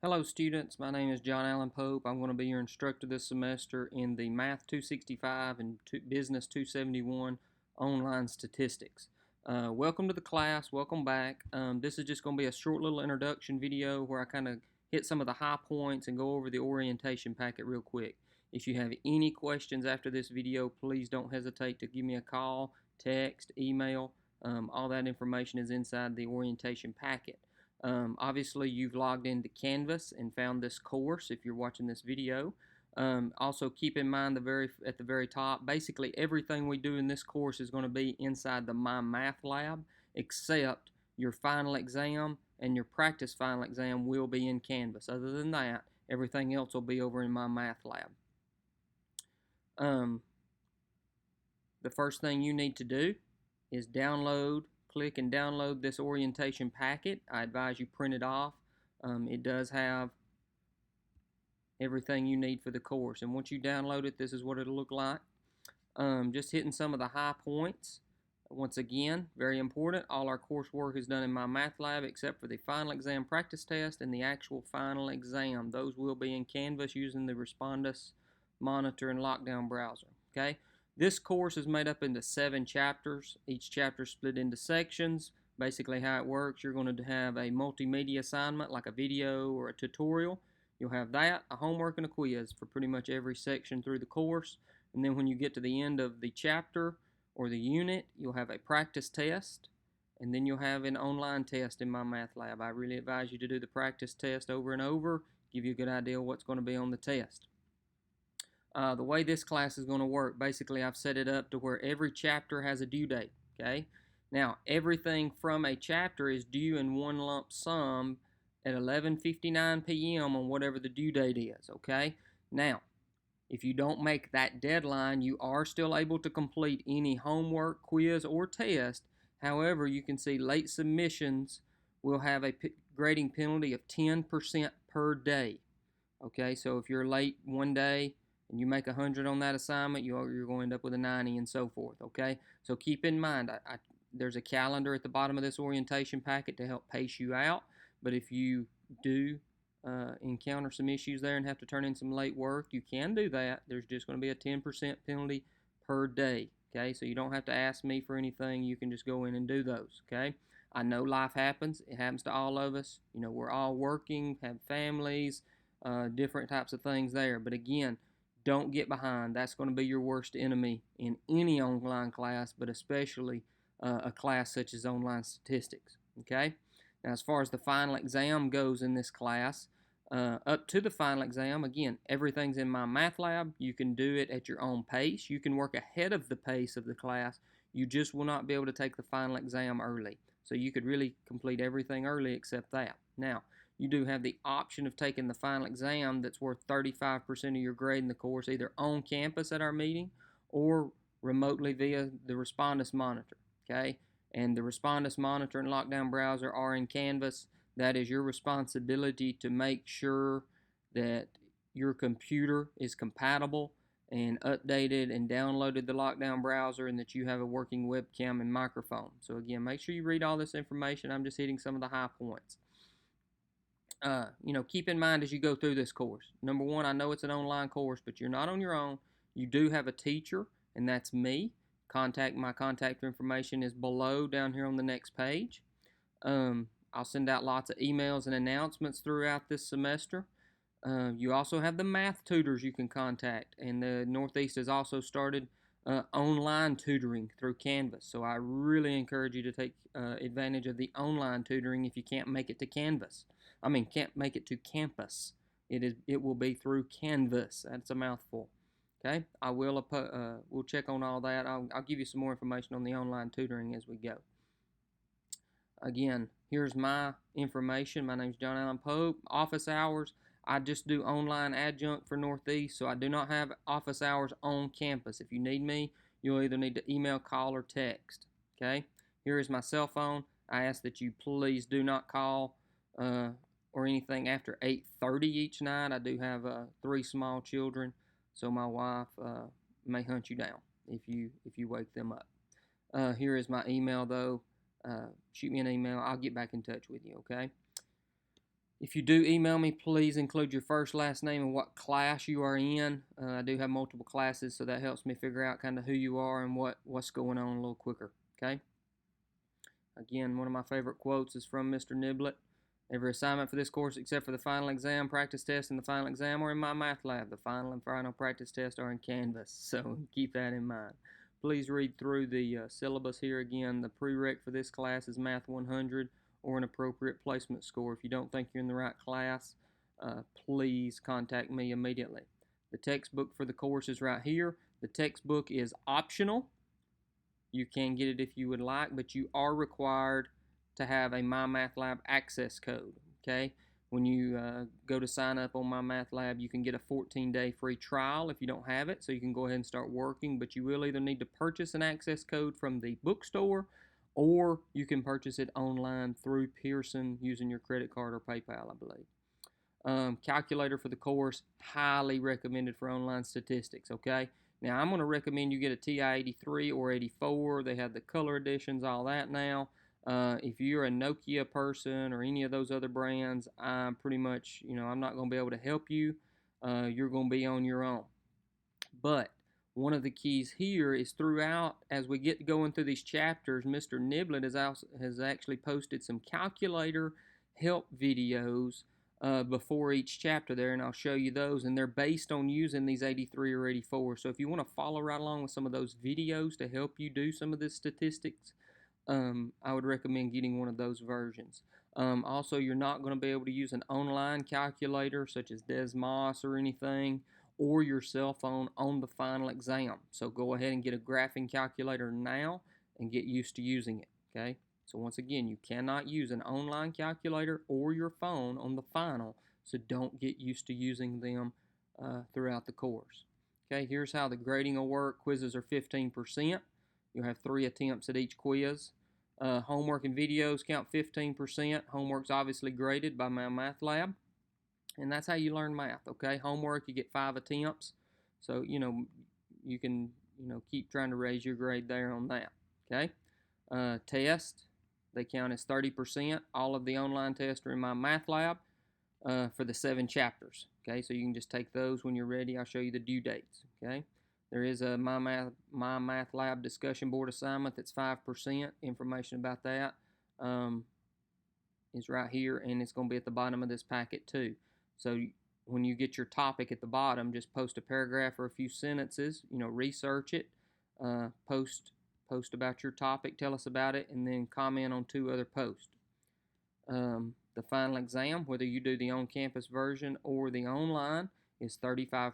Hello students, my name is John Allen Pope. I'm going to be your instructor this semester in the Math 265 and Business 271 online statistics. Welcome to the class, welcome back. This is just going to be a short little introduction video where I kind of hit some of the high points and go over the orientation packet real quick. If you have any questions after this video, please don't hesitate to give me a call, text, email. All that information is inside the orientation packet. Obviously, you've logged into Canvas and found this course if you're watching this video. Also, keep in mind at the very top, basically everything we do in this course is going to be inside the My Math Lab, except your final exam and your practice final exam will be in Canvas. Other than that, everything else will be over in My Math Lab. The first thing you need to do is click and download this orientation packet. I advise you print it off. It does have everything you need for the course, and once you download it, this is what it'll look like. Just hitting some of the high points. Once again, very important, all our coursework is done in My Math Lab except for the final exam practice test and the actual final exam. Those will be in Canvas using the Respondus Monitor and Lockdown browser. Okay. This course is made up into 7 chapters. Each chapter is split into sections. Basically how it works, you're going to have a multimedia assignment like a video or a tutorial. You'll have that, a homework, and a quiz for pretty much every section through the course. And then when you get to the end of the chapter or the unit, you'll have a practice test. And then you'll have an online test in My Math Lab. I really advise you to do the practice test over and over, give you a good idea of what's going to be on the test. The way this class is going to work, basically I've set it up to where every chapter has a due date, okay? Now, everything from a chapter is due in one lump sum at 11:59 p.m. on whatever the due date is, okay? Now, if you don't make that deadline, you are still able to complete any homework, quiz, or test. However, you can see late submissions will have a grading penalty of 10% per day, okay? So if you're late one day, and you make 100 on that assignment, you're going to end up with a 90 and so forth, okay? So keep in mind, there's a calendar at the bottom of this orientation packet to help pace you out, but if you do encounter some issues there and have to turn in some late work, you can do that. There's just going to be a 10% penalty per day, okay? So you don't have to ask me for anything. You can just go in and do those, okay? I know life happens. It happens to all of us. You know, we're all working, have families, different types of things there, but again, don't get behind. That's going to be your worst enemy in any online class, but especially a class such as online statistics. Okay? Now, as far as the final exam goes in this class, up to the final exam, again, everything's in My Math Lab. You can do it at your own pace. You can work ahead of the pace of the class. You just will not be able to take the final exam early. So you could really complete everything early except that. Now, you do have the option of taking the final exam that's worth 35% of your grade in the course, either on campus at our meeting or remotely via the Respondus Monitor, okay? And the Respondus Monitor and Lockdown browser are in Canvas. That is your responsibility to make sure that your computer is compatible and updated and downloaded the Lockdown browser and that you have a working webcam and microphone. So again, make sure you read all this information. I'm just hitting some of the high points. Keep in mind as you go through this course. Number one, I know it's an online course, but you're not on your own. You do have a teacher, and that's me. My contact information is below down here on the next page. I'll send out lots of emails and announcements throughout this semester. You also have the math tutors you can contact, and the Northeast has also started online tutoring through Canvas. So I really encourage you to take advantage of the online tutoring if you can't make it to Canvas. Can't make it to campus. It will be through Canvas. That's a mouthful. Okay, we'll check on all that. I'll give you some more information on the online tutoring as we go. Again, here's my information. My name is John Allen Pope. Office hours, I just do online adjunct for Northeast, so I do not have office hours on campus. If you need me, you'll either need to email, call, or text. Okay, here is my cell phone. I ask that you please do not call or anything after 8:30 each night. I do have 3 small children, so my wife may hunt you down if you wake them up. Here is my email though. Shoot me an email. I'll get back in touch with you. Okay. If you do email me, please include your first, last name, and what class you are in. I do have multiple classes, so that helps me figure out kind of who you are and what's going on a little quicker, okay? Again, one of my favorite quotes is from Mr. Niblett. Every assignment for this course except for the final exam, practice test, and the final exam are in my math lab. The final and final practice test are in Canvas, so keep that in mind. Please read through the syllabus here again. The prereq for this class is Math 100 or an appropriate placement score. If you don't think you're in the right class, please contact me immediately. The textbook for the course is right here. The textbook is optional. You can get it if you would like, but you are required to have a My Math Lab access code, okay? When you go to sign up on My Math Lab, you can get a 14-day free trial if you don't have it, so you can go ahead and start working, but you will either need to purchase an access code from the bookstore, or you can purchase it online through Pearson using your credit card or PayPal, I believe. Calculator for the course, highly recommended for online statistics, okay? Now, I'm going to recommend you get a TI-83 or 84. They have the color editions, all that now. If you're a Nokia person or any of those other brands, I'm pretty much, I'm not going to be able to help you. You're going to be on your own. But one of the keys here is throughout, as we get going through these chapters, Mr. Niblett has actually posted some calculator help videos before each chapter there, and I'll show you those, and they're based on using these 83 or 84. So if you want to follow right along with some of those videos to help you do some of the statistics, I would recommend getting one of those versions. Also, you're not going to be able to use an online calculator such as Desmos or anything, or your cell phone on the final exam. So go ahead and get a graphing calculator now and get used to using it, okay? So once again, you cannot use an online calculator or your phone on the final, so don't get used to using them throughout the course. Okay, here's how the grading will work. Quizzes are 15%. You'll have 3 attempts at each quiz. Homework and videos count 15%. Homework's obviously graded by my math lab. And that's how you learn math, okay? Homework, you get 5 attempts. So, you can, keep trying to raise your grade there on that, okay? Test, they count as 30%. All of the online tests are in my math lab for the 7 chapters, okay? So you can just take those when you're ready. I'll show you the due dates, okay? There is a My Math Lab discussion board assignment that's 5%. Information about that is right here, and it's going to be at the bottom of this packet too. So when you get your topic at the bottom, just post a paragraph or a few sentences, research it, post about your topic, tell us about it, and then comment on 2 other posts. The final exam, whether you do the on-campus version or the online, is 35%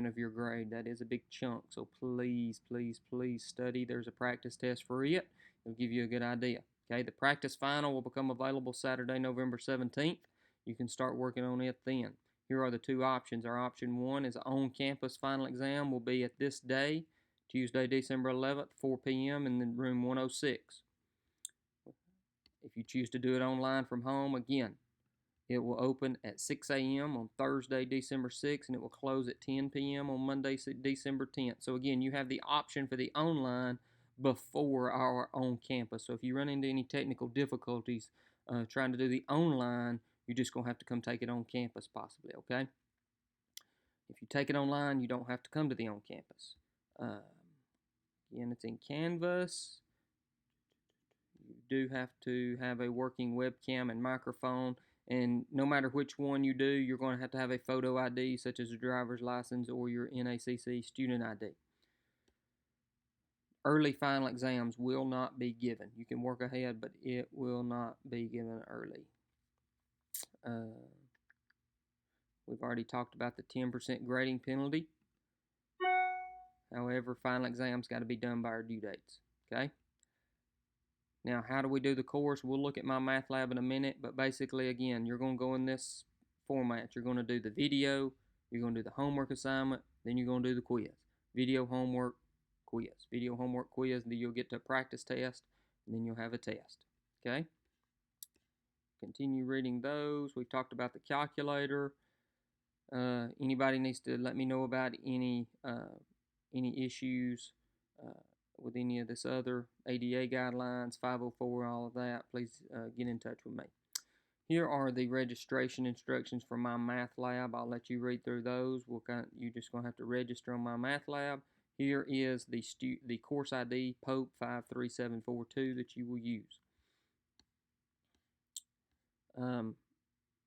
of your grade. That is a big chunk, so please, please, please study. There's a practice test for it. It'll give you a good idea. Okay, the practice final will become available Saturday, November 17th. You can start working on it then. Here are the 2 options. Our option 1 is on-campus final exam will be at this day, Tuesday, December 11th, 4 p.m. in the room 106. If you choose to do it online from home, again, it will open at 6 a.m. on Thursday, December 6th, and it will close at 10 p.m. on Monday, December 10th. So again, you have the option for the online before our on-campus. So if you run into any technical difficulties trying to do the online, you're just going to have to come take it on campus possibly, okay? If you take it online, you don't have to come to the on-campus. Again, it's in Canvas. You do have to have a working webcam and microphone, and no matter which one you do, you're going to have a photo ID such as a driver's license or your NACC student ID. Early final exams will not be given. You can work ahead, but it will not be given early. We've already talked about the 10% grading penalty. However, final exams got to be done by our due dates, okay? Now, how do we do the course? We'll look at my math lab in a minute, but basically, again, you're going to go in this format. You're going to do the video, you're going to do the homework assignment, then you're going to do the quiz. Video, homework, quiz. Video, homework, quiz, then you'll get to a practice test, and then you'll have a test, okay? Continue reading those. We talked about the calculator. Anybody needs to let me know about any issues with any of this other ADA guidelines, 504, all of that, please get in touch with me. Here are the registration instructions for my math lab. I'll let you read through those. You're just going to have to register on my math lab. Here is the course ID Pope 53742 that you will use.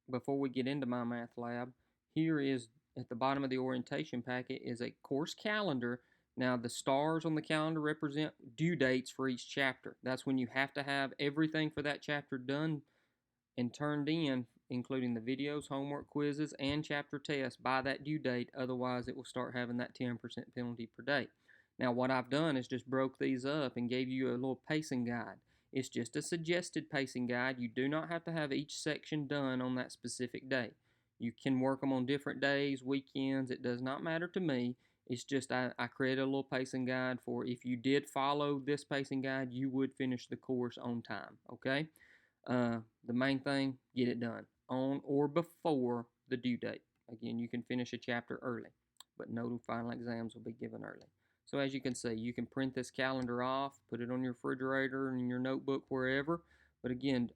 Before we get into my math lab, here is at the bottom of the orientation packet is a course calendar. Now the stars on the calendar represent due dates for each chapter. That's when you have to have everything for that chapter done and turned in, including the videos, homework, quizzes, and chapter tests by that due date. Otherwise, it will start having that 10% penalty per day. Now, what I've done is just broke these up and gave you a little pacing guide. It's just a suggested pacing guide. You do not have to have each section done on that specific day. You can work them on different days, weekends. It does not matter to me. It's just I created a little pacing guide for if you did follow this pacing guide, you would finish the course on time, okay? The main thing, get it done on or before the due date. Again, you can finish a chapter early, but no final exams will be given early. So as you can see, you can print this calendar off, put it on your refrigerator and your notebook, wherever. But again,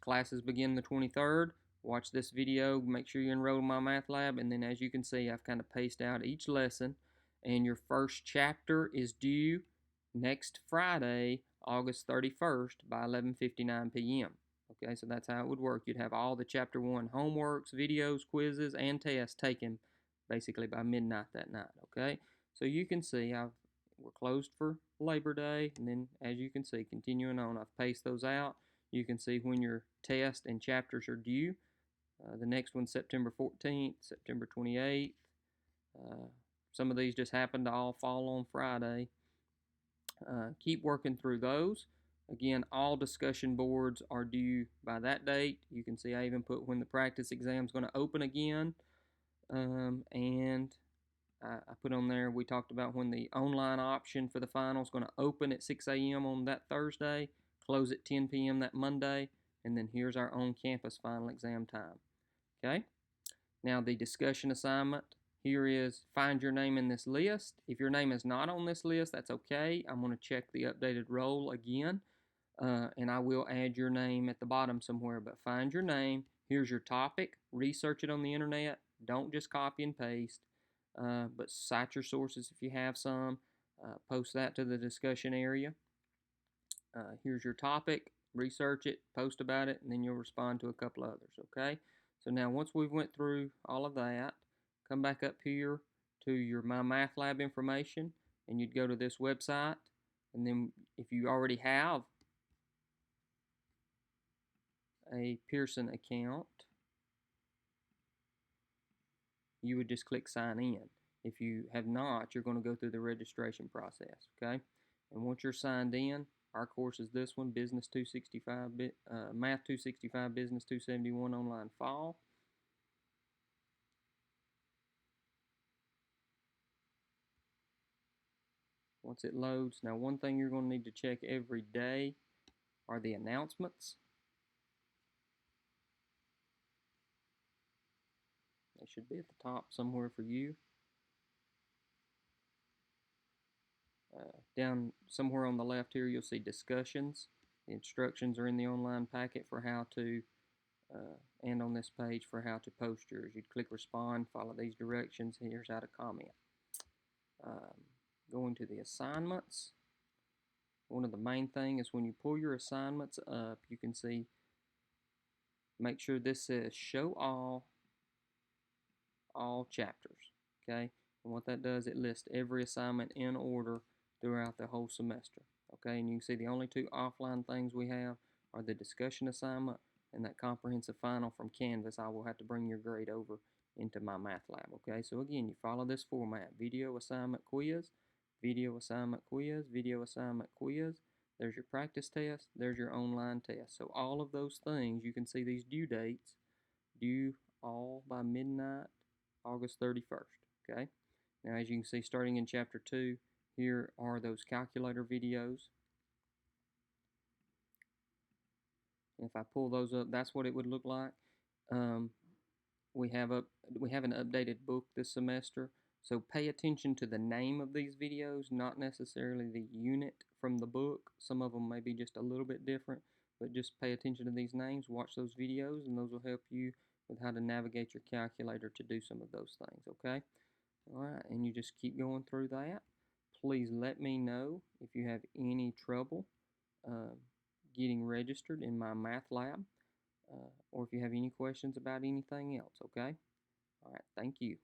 classes begin the 23rd. Watch this video, make sure you enroll in my math lab, and then as you can see, I've kind of paced out each lesson. And your first chapter is due next Friday, August 31st by 11:59 p.m. Okay, so that's how it would work. You'd have all the Chapter 1 homeworks, videos, quizzes, and tests taken basically by midnight that night, okay? So you can see we're closed for Labor Day, and then as you can see, continuing on, I've paced those out. You can see when your test and chapters are due. The next one's September 14th, September 28th. Some of these just happen to all fall on Friday. Keep working through those. Again, all discussion boards are due by that date. You can see I even put when the practice exam is going to open again. And I put on there, we talked about when the online option for the final is going to open at 6 a.m. on that Thursday, close at 10 p.m. that Monday, and then here's our on-campus final exam time. Okay? Now the discussion assignment. Here is find your name in this list. If your name is not on this list, that's okay. I'm going to check the updated roll again, and I will add your name at the bottom somewhere. But find your name. Here's your topic. Research it on the internet. Don't just copy and paste, but cite your sources if you have some. Post that to the discussion area. Here's your topic. Research it, post about it, and then you'll respond to a couple others, okay? So now once we've went through all of that, come back up here to your My Math Lab information, and you'd go to this website, and then if you already have a Pearson account, you would just click sign in. If you have not, you're going to go through the registration process, okay? And once you're signed in, our course is this one, Business 265, Math 265, Business 271 Online Fall. Once it loads, now one thing you're going to need to check every day are the announcements. They should be at the top somewhere for you. Down somewhere on the left here, you'll see discussions. The instructions are in the online packet for how to, and on this page for how to post yours. You'd click respond, follow these directions, here's how to comment. Going to the assignments, one of the main things is when you pull your assignments up, you can see, make sure this says show all chapters, okay? And what that does, it lists every assignment in order throughout the whole semester, okay? And you can see the only two offline things we have are the discussion assignment and that comprehensive final from Canvas. I will have to bring your grade over into my math lab, okay? So again, you follow this format: video assignment quiz, video assignment quiz, video assignment quiz. There's your practice test, there's your online test. So all of those things, you can see these due dates, due all by midnight, August 31st, okay? Now as you can see, starting in chapter 2, here are those calculator videos. If I pull those up, that's what it would look like. We have an updated book this semester, so pay attention to the name of these videos, not necessarily the unit from the book. Some of them may be just a little bit different, but just pay attention to these names, watch those videos, and those will help you with how to navigate your calculator to do some of those things, okay? All right, and you just keep going through that. Please let me know if you have any trouble uh, getting registered in my math lab, or if you have any questions about anything else, okay? All right, thank you.